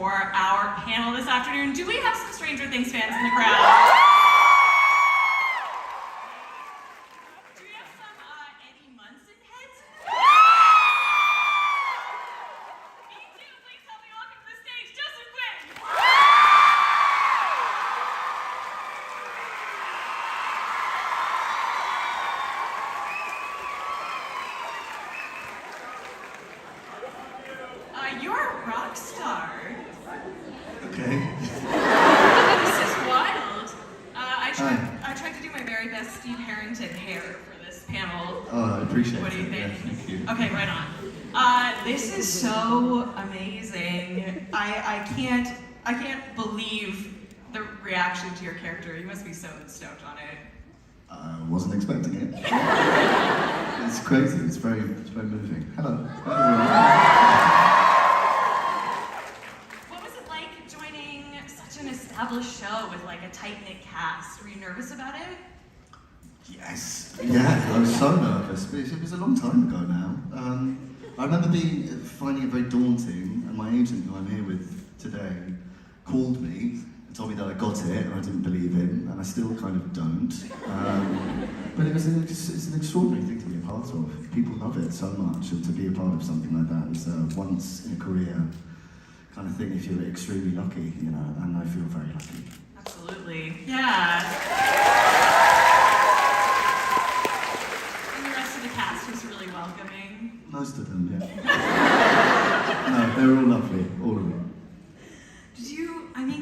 for our panel this afternoon. Do we have some Stranger Things fans in the crowd? Do we have some Eddie Munson heads? Me too. Please help me welcome to the stage, Joseph Quinn. You're a rock star. Okay. This is wild. I tried to do my very best Steve Harrington hair for this panel. Oh, I appreciate it. What do you think? Yeah, thank you. Okay, right on. This is so amazing. I can't believe the reaction to your character. You must be so stoked on it. I wasn't expecting it. It's crazy. It's very moving. Hello. What was it like joining such an established show with like a tight-knit cast? Were you nervous about it? Yes. Yeah, I was so nervous. But it was a long time ago now. I remember finding it very daunting, and my agent, who I'm here with today, called me and told me that I got it, and I didn't believe him, and I still kind of don't. But it's an extraordinary thing to be a part of. People love it so much, and to be a part of something like that is a once in a career kind of thing if you're extremely lucky, you know, and I feel very lucky. Absolutely. Yeah. And the rest of the cast was really welcoming. Most of them, yeah. No, they're all lovely, all of them.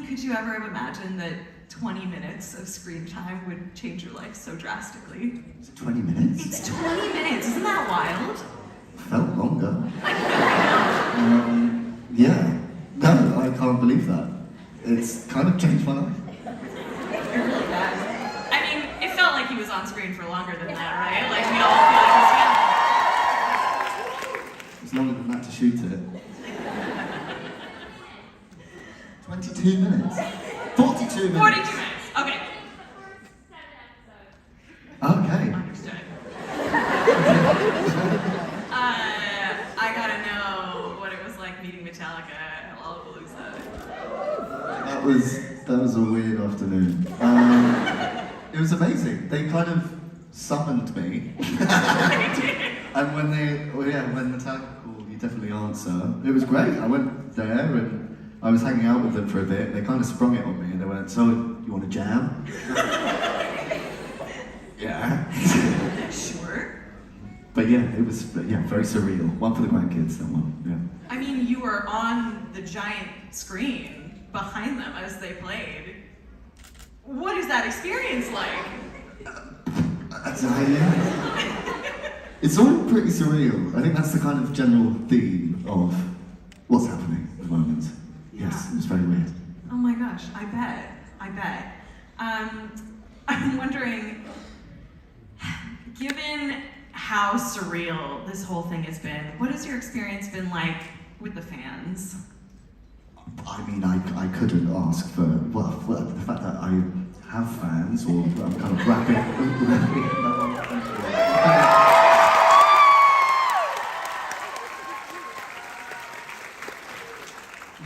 Could you ever have imagined that 20 minutes of screen time would change your life so drastically? Is it 20 minutes? It's 20 minutes, isn't that wild? Felt longer. Yeah. No, I can't believe that. It's kind of changed my life. It really has. I mean, it felt like he was on screen for longer than that, right? Like we all feel like his family. It's longer than that to shoot it. 22 minutes. 42 minutes. 42 minutes. Okay. Okay. Understood. I gotta know what it was like meeting Metallica at Lollapalooza. That was a weird afternoon. It was amazing. They kind of summoned me. And when Metallica called, you definitely answer. It was great. I went there and I was hanging out with them for a bit. They kind of sprung it on me and they went, "So, you want to jam?" Yeah. Sure. But yeah, it was very surreal. One for the grandkids, that one. Yeah. I mean, you were on the giant screen behind them as they played. What is that experience like? It's all pretty surreal. I think that's the kind of general theme of what's happening at the moment. Yes, it was very weird. Oh my gosh, I bet. I'm wondering, given how surreal this whole thing has been, what has your experience been like with the fans? I mean, I couldn't ask for, well, the fact that I have fans, or I'm kind of wrapping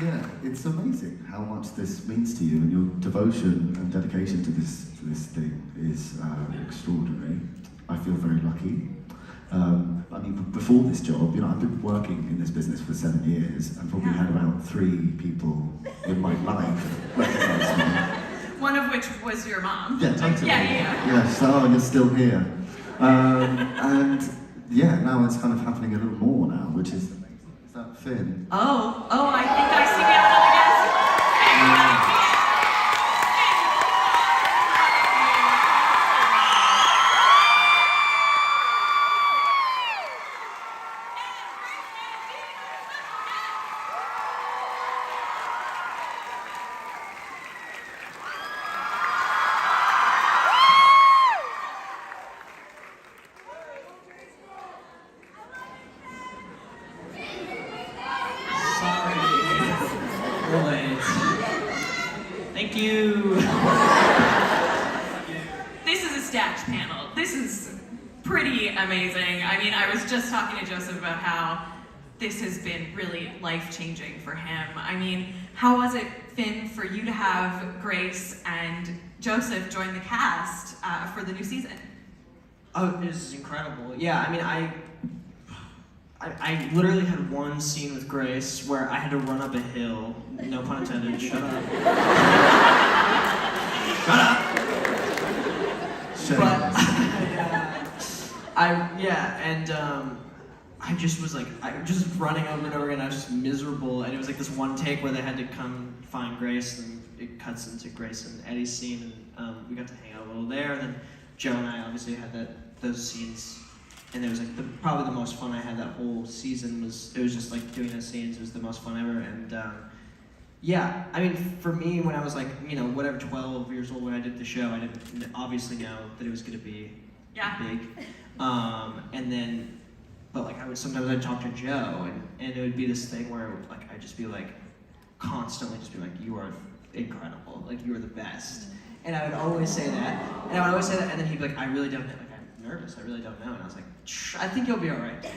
Yeah, it's amazing how much this means to you, and your devotion and dedication to this thing is extraordinary. I feel very lucky. I mean, before this job, you know, I've been working in this business for 7 years, and probably had about 3 people in my life recognize me. One of which was your mom. Yeah, totally. Yeah. Yes, oh, you're still here. And yeah, now it's kind of happening a little more now, which is that Finn? Oh, I think I see another guest. Thank you. This is a stacked panel. This is pretty amazing. I mean, I was just talking to Joseph about how this has been really life-changing for him. I mean, how was it, Finn, for you to have Grace and Joseph join the cast for the new season? Oh, it was incredible. Yeah, I mean, I literally had one scene with Grace where I had to run up a hill. No pun intended. Shut up. Shut up. But I just was like, I was just running over and over again. I was just miserable, and it was like this one take where they had to come find Grace, and it cuts into Grace and Eddie's scene, and we got to hang out a little there. And then Joe and I obviously had those scenes, and it was like probably the most fun I had that whole season. It was just like doing those scenes. It was the most fun ever, and yeah, I mean, for me, when I was like, 12 years old when I did the show, I didn't obviously know that it was going to be big. And then, but like sometimes I'd talk to Joe, and it would be this thing where like I'd just be like, constantly just be like, you are incredible, like you are the best. And I would always say that, and then he'd be like, I really don't know, like I'm nervous, I really don't know. And I was like, I think you'll be all right. Like,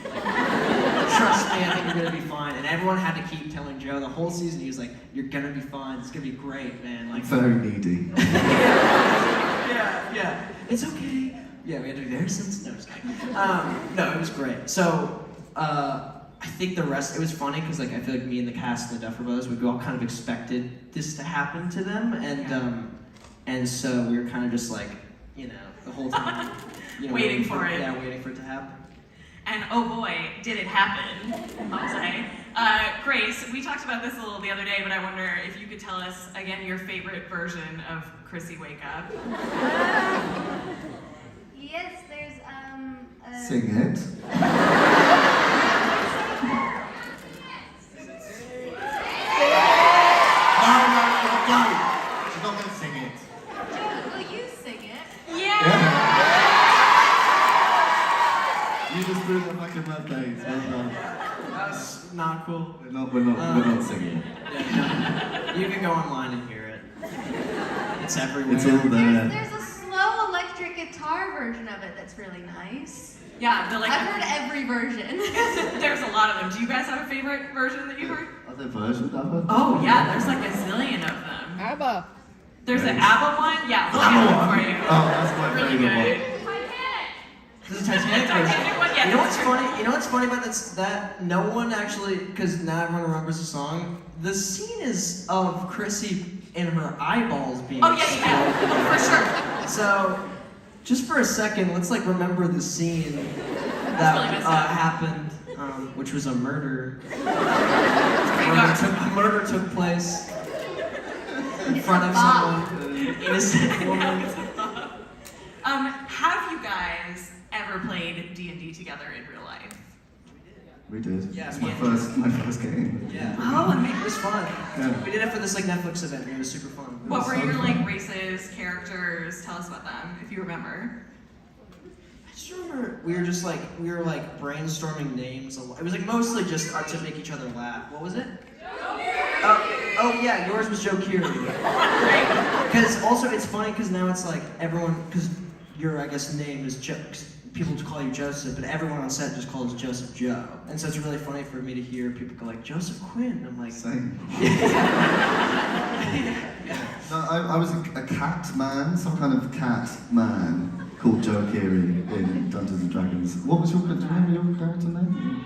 trust me, I think you're gonna be fine. And everyone had to keep telling Joe the whole season. He was like, you're gonna be fine. It's gonna be great, man. Like very needy. yeah. It's okay. Yeah, we had to be very sensitive. No, just kidding. No, it was great. So I think the rest. It was funny because like I feel like me and the cast and the Duffer Brothers, we all kind of expected this to happen to them, and so we were kind of just like, the whole time. Waiting for it. Yeah, waiting for it to happen. And oh boy, did it happen, I'll say. Grace, we talked about this a little the other day, but I wonder if you could tell us, again, your favorite version of Chrissy Wake Up. Yes, there's, Sing it. No. She's not going to sing it. Will you sing it? Yeah! You just ruined my fucking birthday. That's not cool. We're not singing it. Yeah, you can go online and hear it. It's everywhere. It's all there. There's a slow electric guitar version of it that's really nice. Yeah, I've heard every version. There's a lot of them. Do you guys have a favorite version that you've heard? Are there versions of it? Oh yeah, there's like a zillion of them. ABBA. There's an Yes. ABBA one? Yeah, we'll ABBA get one one? for you. Oh, that's my Really favorite good. This is a Titanic Titanic one? version. Yeah, You know what's that's funny? You know what's funny about this? That no one actually, because now everyone remembers the song. The scene is of Chrissy and her eyeballs being Oh yeah, exploded. for sure. So, just for a second, let's like remember the scene that really messed up. happened, which was a murder. pretty A murder took place in front of someone, an innocent woman. Have you guys ever played D&D together in real life? We did. Yeah, it's me my first game. Yeah. Oh, amazing. It was fun. Yeah. We did it for this like Netflix event, and it was super fun. What were so your fun. like races, characters? Tell us about them, if you remember. I just remember we were brainstorming names. It was like mostly just to make each other laugh. What was it? Oh yeah, yours was Joe Keery. Because also it's funny because now it's like everyone, because your name is Joe. People call you Joseph, but everyone on set just calls Joseph Joe. And so it's really funny for me to hear people go like, Joseph Quinn. I'm like, Same. yeah. No, I was a cat man, some kind of cat man called Joe Keery in Dungeons and Dragons. What was do you remember your character name?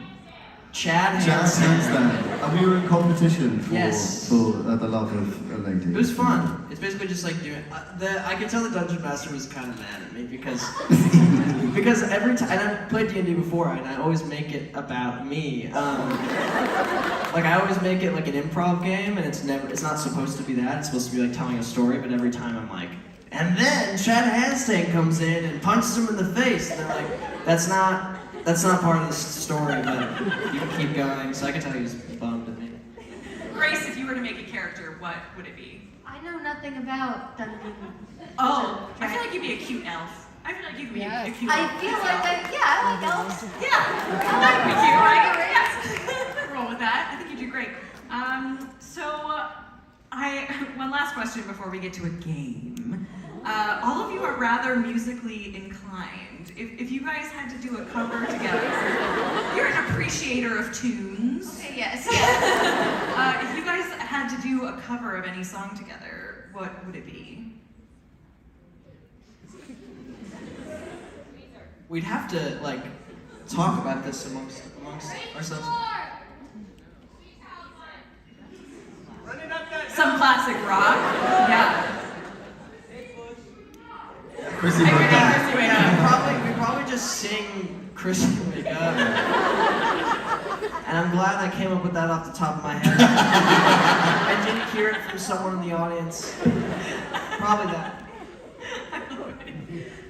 Chad Jazz Hansen. Handstand. And we were in competition for Yes. the love of a lady. It was fun. It's basically just like doing. I could tell the dungeon master was kind of mad at me because every time, and I've played D&D before, and I always make it about me. Like I always make it like an improv game, and it's not supposed to be that. It's supposed to be like telling a story, but every time I'm like, and then Chad Hansen comes in and punches him in the face, and they're like, that's not part of the story, but you can keep going. So I can tell he was bummed at me. Grace, if you were to make a character, what would it be? I know nothing about Dungeons. Oh, I feel like you'd be a cute elf. I feel like you could be Yes. a cute I elf. feel like I like elves. Yeah, that would be cute, right? Yes. Roll with that. I think you do great. One last question before we get to a game. All of you are rather musically inclined. If you guys had to do a cover together, you're in a appreciator of tunes. Okay, yes. If you guys had to do a cover of any song together, what would it be? We'd have to like talk about this amongst ourselves. Some classic rock. Yeah. Chrissy Hey, wrote we're that. Chrissy, wake Yeah, up. we probably just sing Chrissy Wake Up. And I'm glad I came up with that off the top of my head. I didn't hear it from someone in the audience. Probably that. I love it.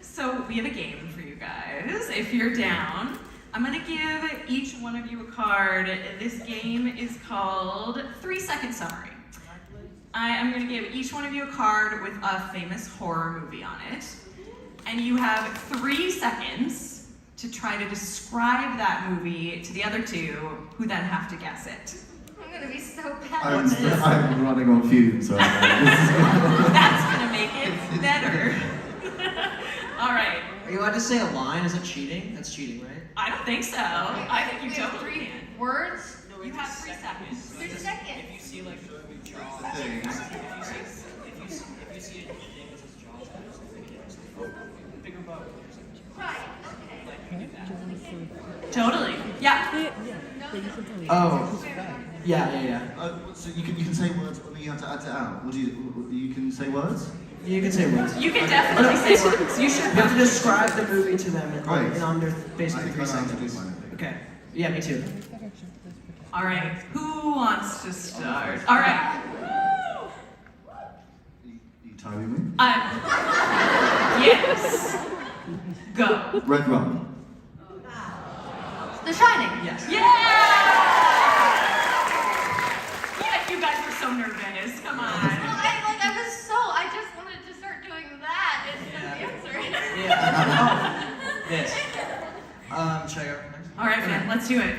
So we have a game for you guys. If you're down, I'm gonna give each one of you a card. This game is called 3-second summary. I am gonna give each one of you a card with a famous horror movie on it. And you have 3 seconds to try to describe that movie to the other two, who then have to guess it. I'm gonna be so bad at this. I'm running on fumes right now. That's gonna make it better. All right. Are you allowed to say a line? Is it cheating? That's cheating, right? I don't think so. I think you We have totally 3 can. words. You have 3 seconds. 3 seconds. If you see like Jaws, Things. if you see a thing that says Jaws, bigger boat. Right. Totally. Yeah. Oh. Yeah. So you can say words, but then you have to add it out. You can say words? You can say words. You can definitely say words. You should. You have to describe the movie to them in Right. under basically I 3 don't have to do seconds. mine. Okay. Yeah, me too. All right. Who wants to start? All right. You timing me? Yes. Go. Red Rum. The Shining. Yes. Yeah. Yeah. You guys were so nervous. Come on. Well, I just wanted to start doing that instead of answering. Yeah. This. Should I go next? All right, Finn. Let's do it.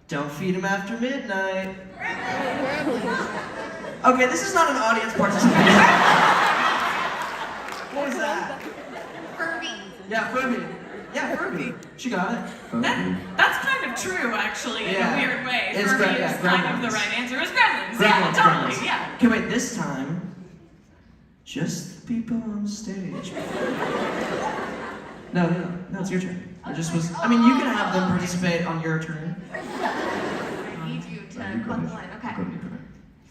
Don't feed him after midnight. Okay, this is not an audience participation. What was that? Furby. Yeah, Furby. Yeah, Furby. She got it. That's kind of true, actually, in Yeah. a weird way. It's Furby yeah, is kind of the Gremlins. right answer. It's Gremlins. Gremlins, Yeah, totally. Gremlins. Yeah. Okay, wait, this time, just the people on stage. No, it's your turn. I just was. I mean, you can have them participate on your turn. I need you to You got cut the it. line. You Okay. got it.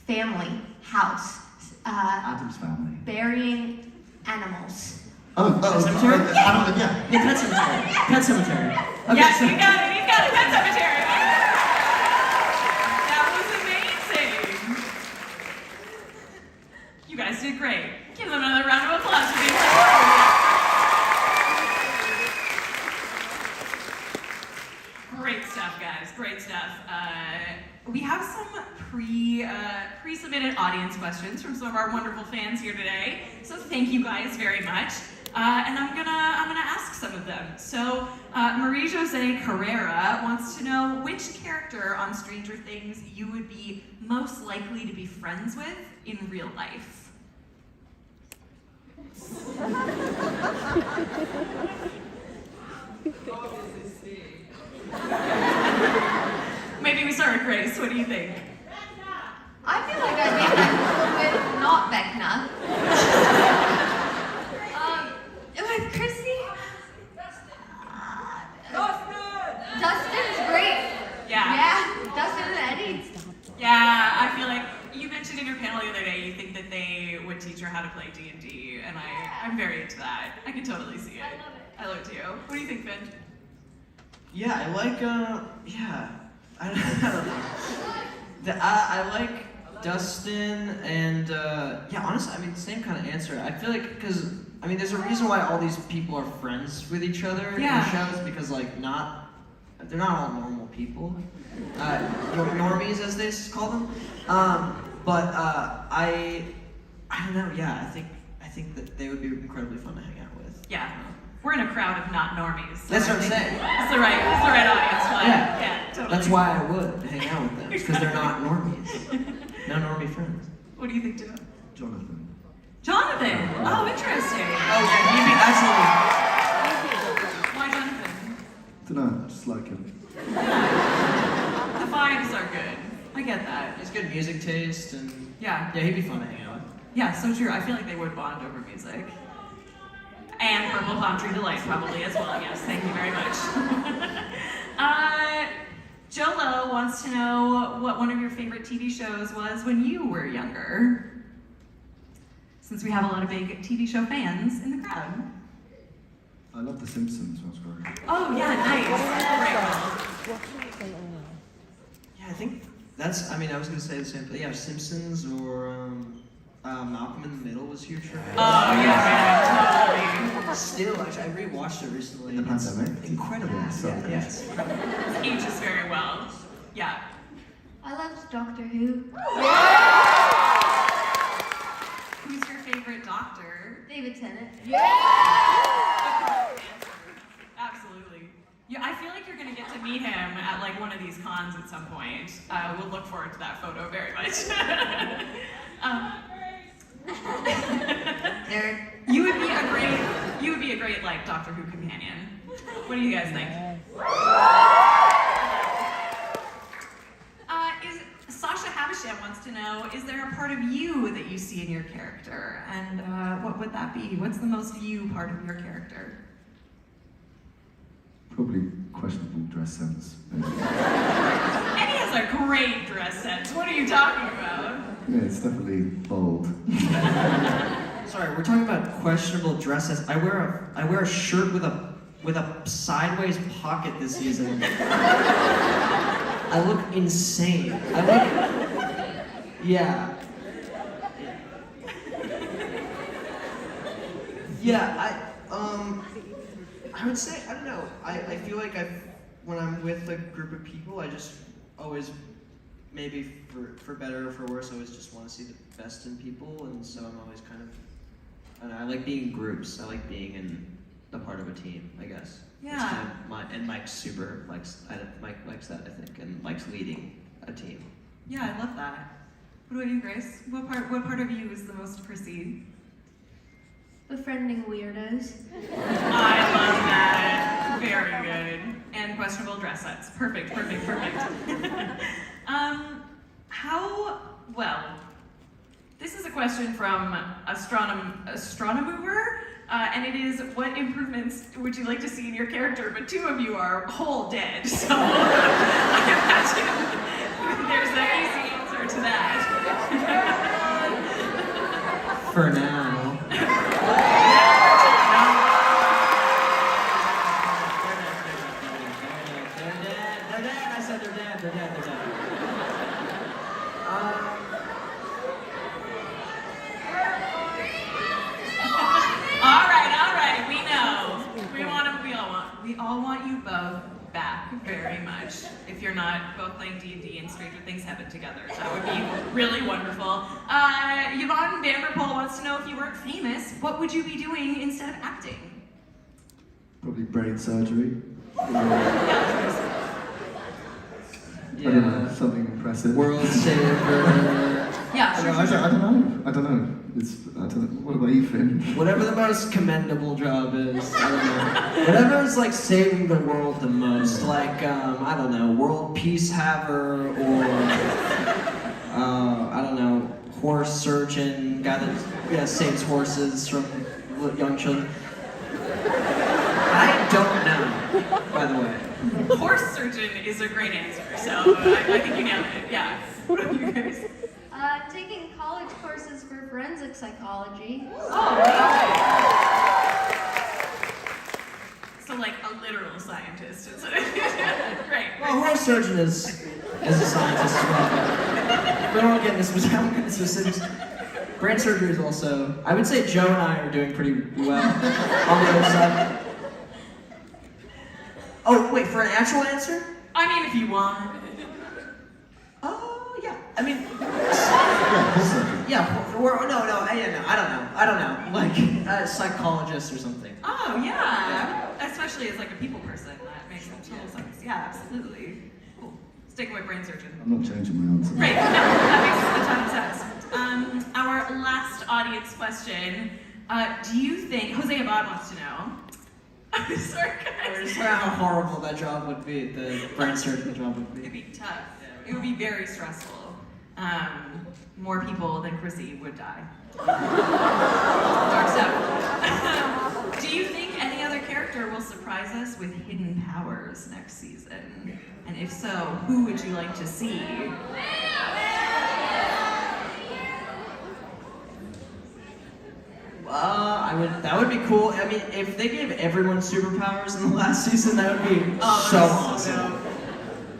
Family, house, Adam's Family. burying animals. Cemetery? Yeah. Yeah, Pet Cemetery. Pet Cemetery. Okay, Yes, so- you got it. You've got it. Pet Cemetery. That was amazing. You guys did great. Give them another round of applause for being so Great stuff, guys. Great stuff. We have some pre-submitted audience questions from some of our wonderful fans here today. So thank you guys very much. And I'm gonna ask some of them. So Marie Jose Carrera wants to know which character on Stranger Things you would be most likely to be friends with in real life. Maybe we start with Grace. What do you think? I feel like I'd be friends with not Vecna. With Chrissy? Dustin's great. Yeah. Yeah, Dustin and Eddie. Yeah, I feel like you mentioned in your panel the other day you think that they would teach her how to play D&D, and I'm very into that. I can totally see it. I love it too. What do you think, Finn? Yeah, I like, I don't know. I like Dustin and, yeah, honestly, I mean, same kind of answer. I feel like, because, I mean, there's a reason why all these people are friends with each other in Yeah. the shows, because, like, they're not all normal people. Normies, as they call them. But I don't know, yeah, I think that they would be incredibly fun to hang out with. Yeah. We're in a crowd of not normies. So That's I what I'm think saying. It's the right audience. Why? Yeah. Yeah, totally. That's why I would hang out with them, because they're not normies. No normie friends. What do you think, Joe? Jonathan. Jonathan! Oh, interesting. Oh, yeah, he'd be absolutely. Why Jonathan? don't know, I just like him. The vibes are good. I get that. He's good music taste, and Yeah. yeah, he'd be fun to hang out with. Yeah, so true. I feel like they would bond over music. And Purple Palm Tree Delight probably as well, yes. Thank you very much. Jolo wants to know what one of your favorite TV shows was when you were younger. Since we have a lot of big TV show fans in the crowd. I love The Simpsons when I was growing up. Oh yeah, nice. Great. Yeah, I think that's. I mean, I was gonna say the same thing. Yeah, Simpsons or Malcolm in the Middle was huge for me. Oh yeah, totally. Still, actually, I rewatched it recently. In the It's pandemic? incredible. Yeah, so good. yeah, it's incredible. It ages very well. Yeah. I loved Doctor Who. Who's your favorite doctor? David Tennant. Absolutely. Yeah, I feel like you're gonna get to meet him at like one of these cons at some point. We'll look forward to that photo very much. Eric. You would be a great like Doctor Who companion. What do you guys think? Sasha Havisham wants to know, is there a part of you that you see in your character? And what would that be? What's the most you part of your character? Probably questionable dress sense. And he has a great dress sense. What are you talking about? Yeah, it's definitely bold. Sorry, we're talking about questionable dresses. I wear a shirt with a sideways pocket this season. I look insane. Yeah. Yeah, I would say, I don't know, I feel like when I'm with a group of people, I just always, maybe for better or for worse, I always just want to see the best in people, and so I'm always kind of, I don't know, I like being in groups, I like being in a part of a team, I guess. Yeah. It's kind of and Mike likes that, I think, and likes leading a team. Yeah, I love that. What about you, Grace? What part of you is the most perceived? Befriending weirdos. I love that. Very good. And questionable dress sets. Perfect. This is a question from Astronomer, and it is, what improvements would you like to see in your character? But two of you are whole dead, so I imagine there's an easy answer to that. For now. They're dead. I said they're dead. All right, we know. We all want you both back very much. If you're not both playing D&D and Stranger Things Heaven together, that would be really wonderful. Yvonne Vanderpool wants to know, if you weren't famous, what would you be doing instead of acting? Probably brain surgery. Yeah. I don't know, something impressive. World saver. Yeah, I sure. don't know. What about you, Finn? Whatever the most commendable job is, I don't know. Whatever is like saving the world the most, like I don't know, world peace haver, or I don't know, horse surgeon, guy that saves horses from young children. I don't know, by the way. Horse surgeon is a great answer, so I think you nailed it. Yeah. What about you guys? Taking college courses for forensic psychology. Oh, so like a literal scientist. Great. Well, horse surgeon is a scientist as well. We don't get into specifics. Brain surgery is also, I would say Joe and I are doing pretty well on the other side. Oh, wait, for an actual answer? I mean, if you want. Oh, yeah. I mean, Yeah, horse surgery. yeah, I don't know. Like a psychologist or something. Oh, yeah. Especially as like a people person, that makes total sense. Yeah, absolutely. Cool. Sticking with brain surgeon. I'm not changing my answer. Great. No, that makes a ton of sense. Our last audience question. Do you think, Jose Abad wants to know, I'm sorry, Or guys. just how horrible that job would be, the brain surgeon job would It'd be. be tough. It would be very stressful. More people than Chrissy would die. Dark stuff. Do you think any other character will surprise us with hidden powers next season? And if so, who would you like to see? That would be cool. I mean, if they gave everyone superpowers in the last season, that would be so awesome.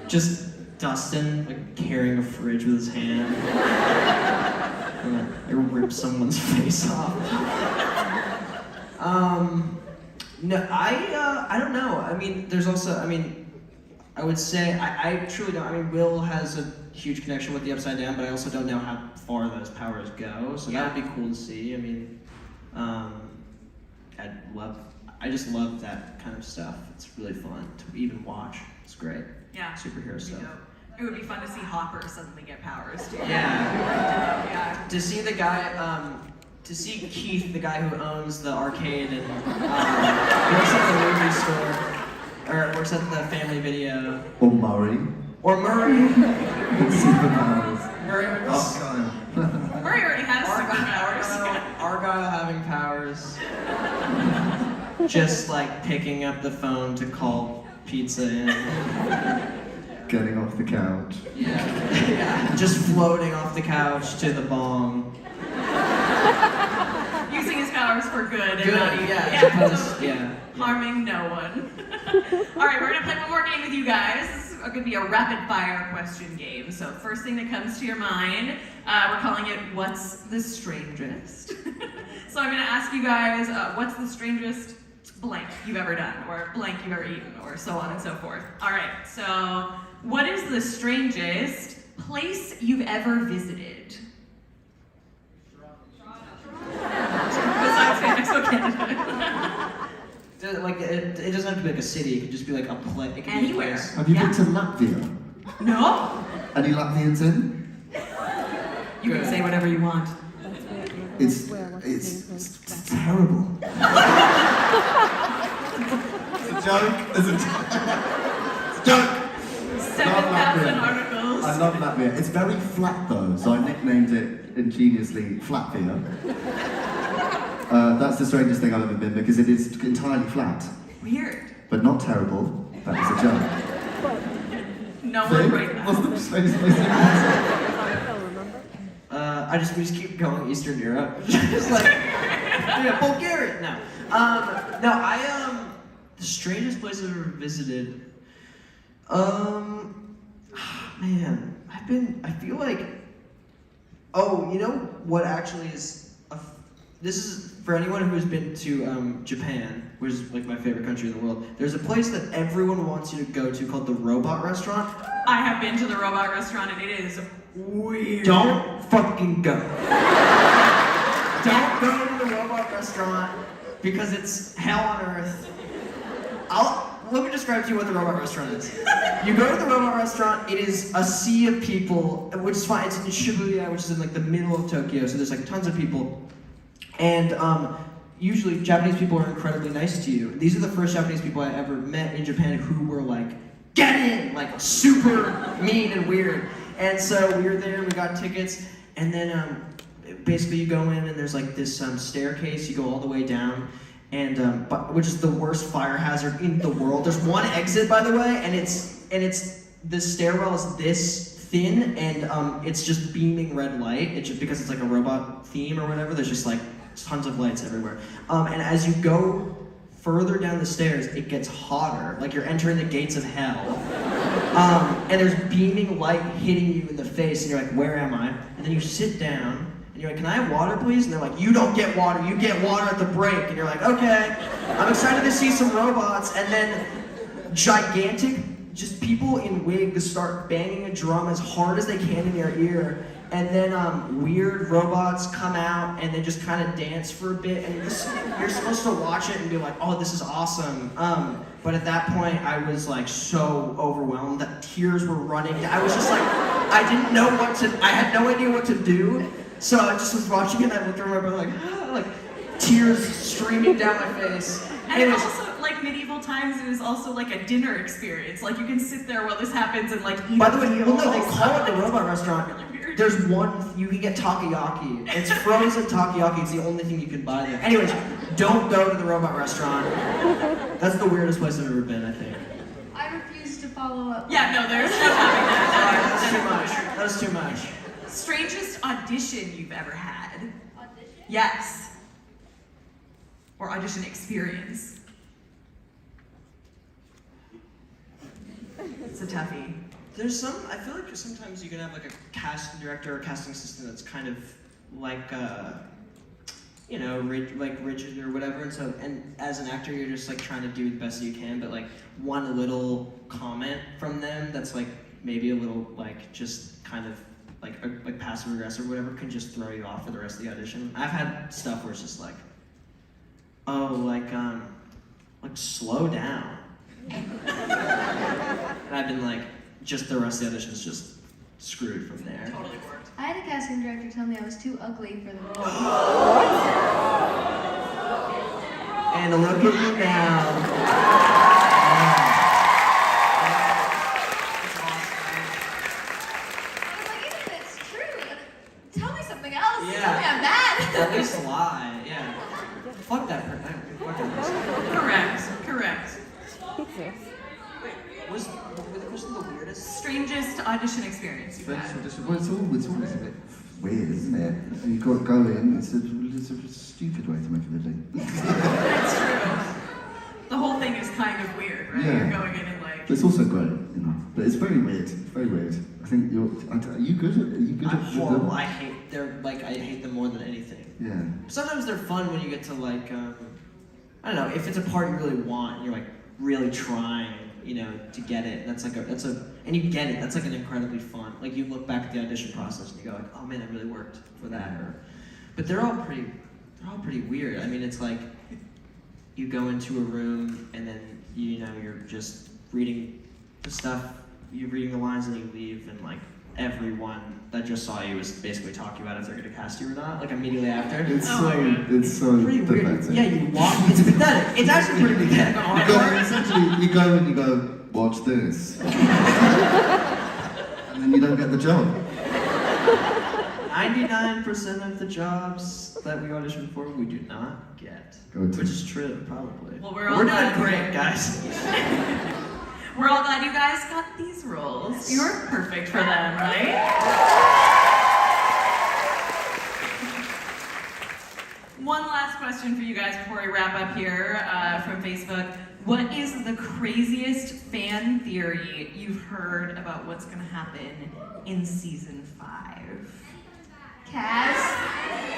Just Dustin like carrying a fridge with his hand. It rips someone's face off. No, I don't know. I mean, there's also, I would say, I truly don't. I mean, Will has a huge connection with the Upside Down, but I also don't know how far those powers go. So that would be cool to see. I mean, I just love that kind of stuff. It's really fun to even watch. It's great. Yeah. Superhero stuff. It would be fun to see Hopper suddenly get powers too. Yeah. To see the guy, to see Keith, the guy who owns the arcade and works at the movie store, or works at the family video. Or Murray. Or Murray. Superpowers. Murray was Murray already has superpowers. Argyle having powers. Just like picking up the phone to call pizza in. Getting off the couch. Yeah. Just floating off the couch to the bong. Using his powers for good. Good, And not yeah. harming no one. All right, we're gonna play one more game with you guys. This is gonna be a rapid fire question game. So first thing that comes to your mind, we're calling it What's the Strangest? So I'm gonna ask you guys, what's the strangest blank you've ever done, or blank you've ever eaten, or so on and so forth. All right, so what is the strangest place you've ever visited? Besides Mexico, Canada. Like it doesn't have to be like a city. It could just be like a place. It could Anywhere. Be a place. Have you been to Latvia? No. Any Latvians in? You can say whatever you want. It's terrible. It's a joke. It's a joke. 7,000 articles. I love Latvia. It's very flat though, so I nicknamed it ingeniously Flatvia. That's the strangest thing I've ever been because it is entirely flat, Weird. but not terrible. That was a joke. No one right now. What's the strangest place you've been? We just keep going Eastern Europe. Just like Bulgaria. No. The strangest place I've ever visited. Man, I feel like. Oh, you know what actually is. This is for anyone who has been to Japan, which is like my favorite country in the world. There's a place that everyone wants you to go to called the Robot Restaurant. I have been to the robot restaurant and it is weird. Don't fucking go. Don't go to the Robot Restaurant because it's hell on earth. Let me describe to you what the Robot Restaurant is. You go to the Robot Restaurant, it is a sea of people, which is fine. It's in Shibuya, which is in like the middle of Tokyo, so there's like tons of people. And usually Japanese people are incredibly nice to you. These are the first Japanese people I ever met in Japan who were like, get in! Like super mean and weird. And so we were there, we got tickets, and then basically you go in and there's like this staircase, you go all the way down, and which is the worst fire hazard in the world. There's one exit, by the way, and it's the stairwell is this thin, and it's just beaming red light. It's just because it's like a robot theme or whatever. There's just like tons of lights everywhere. And as you go further down the stairs, it gets hotter, like you're entering the gates of hell. And there's beaming light hitting you in the face, and you're like, where am I? And then you sit down, and you're like, can I have water, please? And they're like, you don't get water, you get water at the break. And you're like, okay. I'm excited to see some robots. And then gigantic, just people in wigs start banging a drum as hard as they can in your ear. And then weird robots come out and they just kind of dance for a bit, and you're supposed to watch it and be like, oh, this is awesome. But at that point, I was like so overwhelmed that tears were running. I was just like, I had no idea what to do. So I just was watching it and I looked at my brother like, tears streaming down my face. And it Anyways, also, like medieval times, it was also like a dinner experience. Like you can sit there while this happens and like eat by a the way, meal. well, no, they call it the robot restaurant. Really weird. There's one, you can get takoyaki. It's frozen takoyaki, it's the only thing you can buy there. Anyways, don't go to the robot restaurant. That's the weirdest place I've ever been, I think. I refuse to follow up. Yeah, no, there's no having that. That's too much. That was too much. Strangest audition you've ever had? Audition? Yes. Or audition experience. It's a toughie. There's some, I feel like sometimes you can have like a casting director or casting assistant that's kind of like, you know, rigid or whatever. And so, and as an actor, you're just like trying to do the best you can, but like one little comment from them that's like maybe a little like just kind of like passive aggressive or whatever can just throw you off for the rest of the audition. I've had stuff where it's just like, oh, like slow down. And I've been like, just the rest of the audition's just screwed from there. Totally worked. I had a casting director tell me I was too ugly for the role. And look at you now. I was like, even if it's true, tell me something else. Yeah. Tell me I'm bad. At least lie, yeah. Fuck that person. Fuck that person. Correct. Was the question the weirdest? Strangest audition experience you've First had? audition, well, it's always a bit weird, isn't it? And you've got to go in, it's a stupid way to make a living. That's true. The whole thing is kind of weird, right? Yeah. You're going in and like. But it's also great, you know. But it's very weird, very weird. I think are you good at, I'm with horrible. them? I hate them more than anything. Yeah. Sometimes they're fun when you get to like, I don't know, if it's a part you really want, and you're like really trying, you know, to get it. And and you get it. That's like an incredibly fun. Like you look back at the audition process and you go like, oh man, I really worked for that. But they're all pretty weird. I mean, it's like you go into a room and then you're just reading the stuff, you're reading the lines and you leave, and like everyone that just saw you is basically talking about if they're gonna cast you or not, like immediately after. It's Oh my God. so pretty weird. pathetic. Yeah, you walk. It's pathetic. It's actually pretty pathetic. You go and you go, watch this. And then you don't get the job. 99% of the jobs that we audition for, we do not get. Good. Which is true, probably. Well, we're all doing glad you great, did. guys. We're all glad you guys got these roles. You were perfect for them, right? One last question for you guys before we wrap up here from Facebook. What is the craziest fan theory you've heard about what's going to happen in season 5? Cass?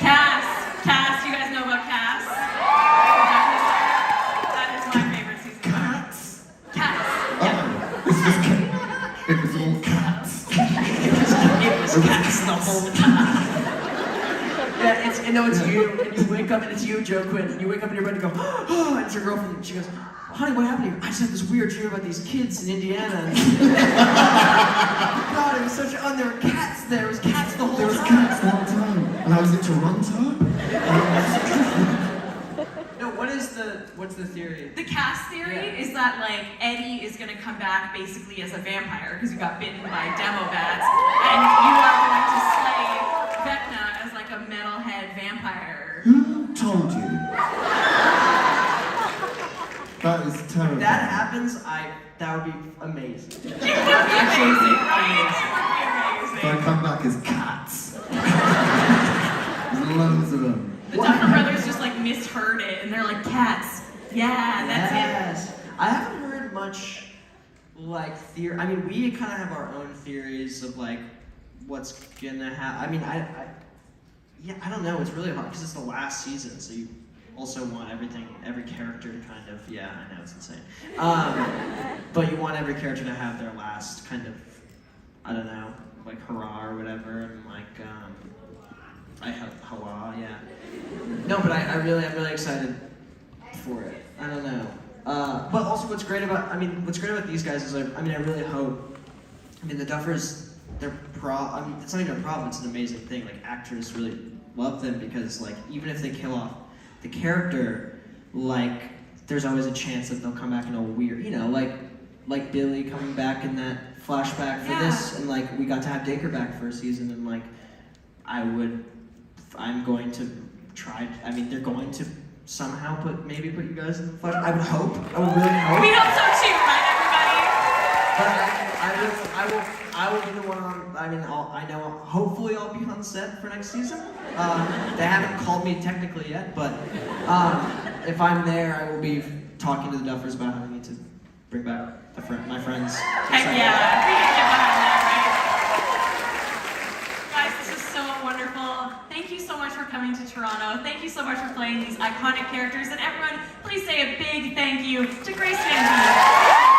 Cass, you guys know about Cass? That is my favorite season. Cats. Cass. Oh, it was all cats. It was cats the whole time. Yeah, it's you, and you wake up and it's you, Joe Quinn, and you wake up in your bed and go, oh, and it's your girlfriend, and she goes, honey, what happened to you? I just had this weird dream about these kids in Indiana. God, it was such there were cats there. It was cats the whole There was time. cats the whole time. And I was in Toronto. No, what's the theory? The Cass theory Yeah. is that like Eddie is gonna come back basically as a vampire because you got bitten by demo bats, and you are going to slay Vecna as like a metalhead vampire. Who told you? That is terrible. If that happens, that would be amazing. It would be amazing, right? It would If be I amazing. come back as cats. There's loads of them. The Duffer Brothers just like misheard it, and they're like, cats. Yeah, that's Yes. I haven't heard much like theory. I mean, we kind of have our own theories of like what's gonna happen. I mean, I don't know. It's really hard because it's the last season, so you also want every character to kind of, I know it's insane. But you want every character to have their last kind of, I don't know, like hurrah or whatever, and like hurrah, yeah. No, but I'm really excited for it. I don't know. But also what's great about these guys is I really hope, the Duffers, it's not even a problem, it's an amazing thing. Like actors really love them because like even if they kill off the character, like there's always a chance that they'll come back in a weird, like Billy coming back in that flashback for this, and like we got to have Dacre back for a season, and like I'm going to try. I mean, they're going to somehow put you guys in the flash. I would hope. I would really hope. We hope so too, right, But I will be the one on. I mean, I know. Hopefully, I'll be on set for next season. They haven't called me technically yet, but if I'm there, I will be talking to the Duffers about how we need to bring back my friends. Heck yeah, we can get behind that, right? Guys, this is so wonderful. Thank you so much for coming to Toronto. Thank you so much for playing these iconic characters. And everyone, please say a big thank you to Grace Van Dien.